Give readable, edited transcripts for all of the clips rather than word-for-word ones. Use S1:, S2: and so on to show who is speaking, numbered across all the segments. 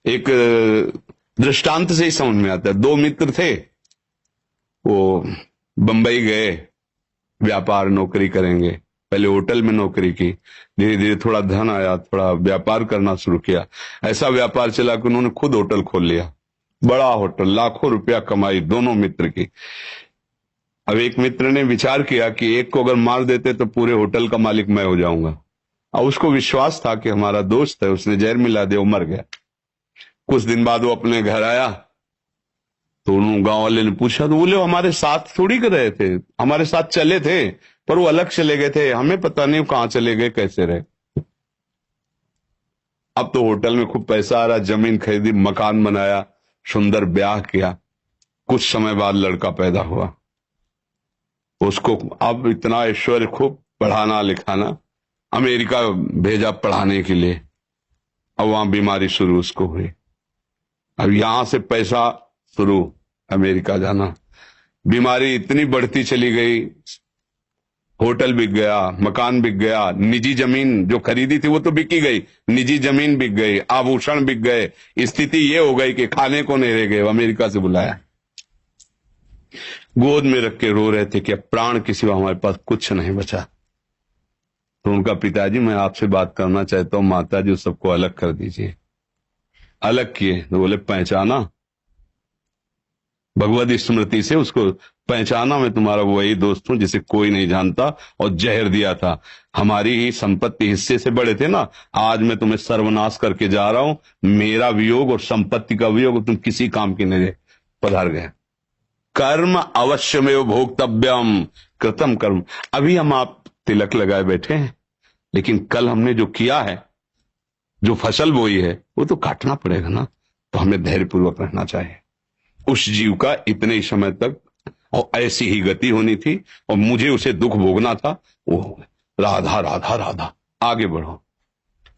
S1: एक दृष्टांत से ही समझ में आता है। दो मित्र थे, वो बंबई गए, व्यापार नौकरी करेंगे। पहले होटल में नौकरी की, धीरे धीरे थोड़ा धन आया, थोड़ा व्यापार करना शुरू किया। ऐसा व्यापार चला कि उन्होंने खुद होटल खोल लिया, बड़ा होटल, लाखों रुपया कमाई दोनों मित्र की। अब एक मित्र ने विचार किया कि एक को अगर मार देते तो पूरे होटल का मालिक मैं हो जाऊंगा। अब उसको विश्वास था कि हमारा दोस्त है, उसने जहर मिला दिया, वो मर गया। कुछ दिन बाद वो अपने घर आया तो उन्होंने, गांव वाले ने पूछा, तो बोले हमारे साथ थोड़ी कर रहे थे, हमारे साथ चले थे पर वो अलग चले गए थे, हमें पता नहीं कहां चले गए, कैसे रहे। अब तो होटल में खूब पैसा आ रहा, जमीन खरीदी, मकान बनाया, सुंदर ब्याह किया। कुछ समय बाद लड़का पैदा हुआ, उसको अब इतना ऐश्वर्य, खूब पढ़ाना लिखाना, अमेरिका भेजा पढ़ाने के लिए। अब वहां बीमारी शुरू उसको हुई, अब यहां से पैसा शुरू, अमेरिका जाना। बीमारी इतनी बढ़ती चली गई, होटल बिक गया, मकान बिक गया, निजी जमीन जो खरीदी थी वो तो बिकी गई, निजी जमीन बिक गई, आभूषण बिक गए। स्थिति ये हो गई कि खाने को नहीं रह गए। अमेरिका से बुलाया, गोद में रख के रो रहे थे कि अब प्राण के सिवा हमारे पास कुछ नहीं बचा। तो उनका पिताजी, मैं आपसे बात करना चाहता हूं, माता जी सबको अलग कर दीजिए। अलग किए तो बोले पहचाना, भगवत स्मृति से उसको पहचाना, मैं तुम्हारा वही दोस्त हूं जिसे कोई नहीं जानता, और जहर दिया था। हमारी ही संपत्ति हिस्से से बड़े थे ना, आज मैं तुम्हें सर्वनाश करके जा रहा हूं। मेरा वियोग और संपत्ति का वियोग तुम किसी काम की नहीं पधार गए। कर्म अवश्यमेव भोक्तव्यम, कृतम कर्म। अभी हम आप तिलक लगाए बैठे हैं, लेकिन कल हमने जो किया है, जो फसल बोई है, वो तो काटना पड़ेगा ना। तो हमें धैर्यपूर्वक रहना चाहिए। उस जीव का इतने ही समय तक और ऐसी ही गति होनी थी, और मुझे उसे दुख भोगना था। वो राधा राधा राधा, आगे बढ़ो,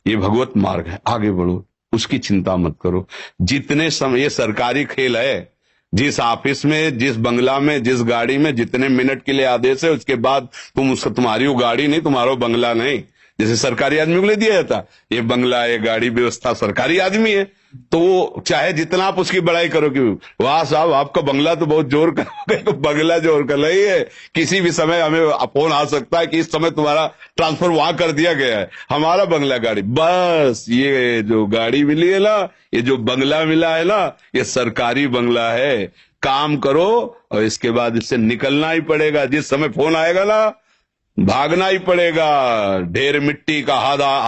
S1: ये भगवत मार्ग है, आगे बढ़ो, उसकी चिंता मत करो। जितने समय, ये सरकारी खेल है, जिस ऑफिस में, जिस बंगला में, जिस गाड़ी में जितने मिनट के लिए आदेश है, उसके बाद तुम उसका, तुम्हारी वो गाड़ी नहीं, तुम्हारा बंगला नहीं। जैसे सरकारी आदमी को ले दिया जाता, ये बंगला, ये गाड़ी व्यवस्था, सरकारी आदमी है, तो चाहे जितना आप उसकी बड़ाई करो कि वाह साहब आपका बंगला तो बहुत जोर कर, तो बंगला जोर कर रही है। किसी भी समय हमें फोन आ सकता है कि इस समय तुम्हारा ट्रांसफर वहां कर दिया गया है। हमारा बंगला गाड़ी, बस ये जो गाड़ी मिली है ना, ये जो बंगला मिला है ना, ये सरकारी बंगला है। काम करो और इसके बाद इससे निकलना ही पड़ेगा। जिस समय फोन आएगा ना, भागना ही पड़ेगा। ढेर मिट्टी का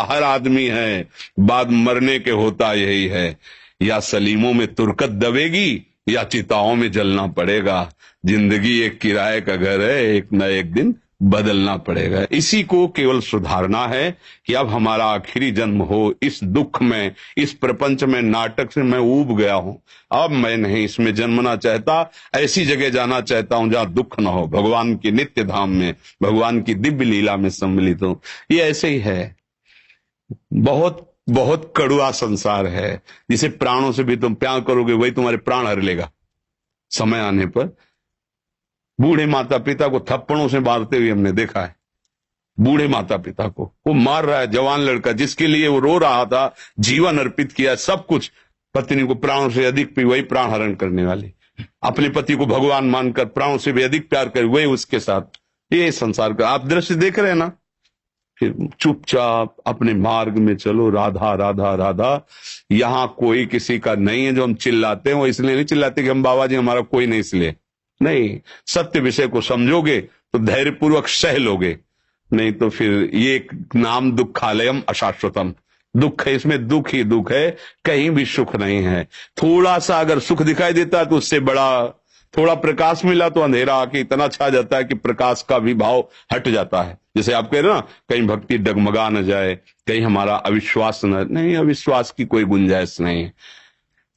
S1: हर आदमी है, बाद मरने के होता यही है। या सलीमों में तुरकत दबेगी या चिताओं में जलना पड़ेगा। जिंदगी एक किराए का घर है, एक न एक दिन बदलना पड़ेगा। इसी को केवल सुधारना है कि अब हमारा आखिरी जन्म हो। इस दुख में, इस प्रपंच में, नाटक से मैं ऊब गया हूं। अब मैं नहीं इसमें जन्मना चाहता, ऐसी जगह जाना चाहता हूं जहां दुख न हो, भगवान की नित्य धाम में, भगवान की दिव्य लीला में सम्मिलित हूं। ये ऐसे ही है, बहुत बहुत कड़ुआ संसार है, जिसे प्राणों से भी तुम प्यार करोगे वही तुम्हारे प्राण हर लेगा समय आने पर। बूढ़े माता पिता को थप्पड़ों से मारते हुए हमने देखा है। बूढ़े माता पिता को वो मार रहा है, जवान लड़का जिसके लिए वो रो रहा था, जीवन अर्पित किया, सब कुछ, पत्नी को प्राणों से अधिक भी वही प्राण हरण करने वाली, अपने पति को भगवान मानकर प्राणों से भी अधिक प्यार कर वही उसके साथ। ये संसार का आप दृश्य देख रहे हैं ना। फिर चुपचाप अपने मार्ग में चलो, राधा राधा राधा। यहां कोई किसी का नहीं है। जो हम चिल्लाते हैं वो इसलिए नहीं चिल्लाते कि हम बाबा जी हमारा कोई नहीं, इसलिए नहीं। सत्य विषय को समझोगे तो धैर्यपूर्वक सह लोगे, नहीं तो फिर ये नाम दुखालयम अशाश्वतम, दुख है, इसमें दुख ही दुख है, कहीं भी सुख नहीं है। थोड़ा सा अगर सुख दिखाई देता तो उससे बड़ा, थोड़ा प्रकाश मिला तो अंधेरा आके इतना छा जाता है कि प्रकाश का भी भाव हट जाता है। जैसे आप कह रहे ना, कहीं भक्ति डगमगा न जाए, कहीं हमारा अविश्वास न, नहीं, अविश्वास की कोई गुंजाइश नहीं।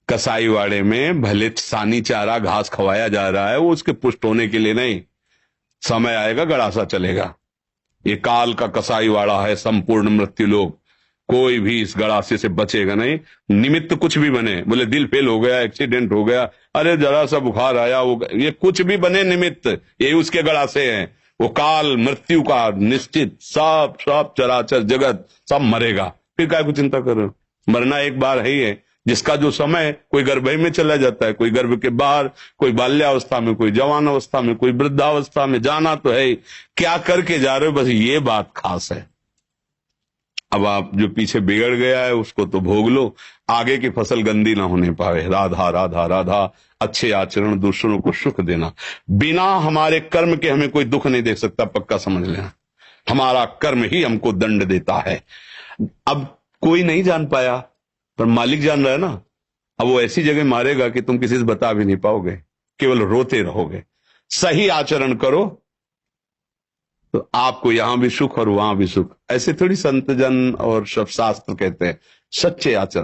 S1: कसाईवाड़े में भले सानी चारा घास खवाया जा रहा है, वो उसके पुष्ट होने के लिए नहीं। समय आएगा गड़ासा चलेगा। ये काल का कसाईवाड़ा है, संपूर्ण मृत्यु लोक। कोई भी इस गड़ासे से बचेगा नहीं। निमित्त कुछ भी बने, बोले दिल फेल हो गया, एक्सीडेंट हो गया, अरे जरा सा बुखार आया, वो ये कुछ भी बने निमित्त, ये उसके गड़ासे हैं। वो काल मृत्यु का निश्चित, सब सब चराचर जगत सब मरेगा। फिर क्या कुछ चिंता करो, मरना एक बार है ही है। जिसका जो समय, कोई गर्भ में चला जाता है, कोई गर्भ के बाहर, कोई बाल्यावस्था में, कोई जवान अवस्था में, कोई वृद्धावस्था में, जाना तो है। क्या करके जा रहे हो, बस ये बात खास है। अब आप जो पीछे बिगड़ गया है उसको तो भोग लो, आगे की फसल गंदी ना होने पाए। राधा राधा राधा। अच्छे आचरण, दूसरों को सुख देना। बिना हमारे कर्म के हमें कोई दुख नहीं दे सकता, पक्का समझ लेना। हमारा कर्म ही हमको दंड देता है। अब कोई नहीं जान पाया, पर मालिक जान रहा है ना। अब वो ऐसी जगह मारेगा कि तुम किसी से बता भी नहीं पाओगे, केवल रोते रहोगे। सही आचरण करो तो आपको यहां भी सुख और वहां भी सुख। ऐसे थोड़ी संत जन और सब शास्त्र कहते हैं। सच्चे आचरण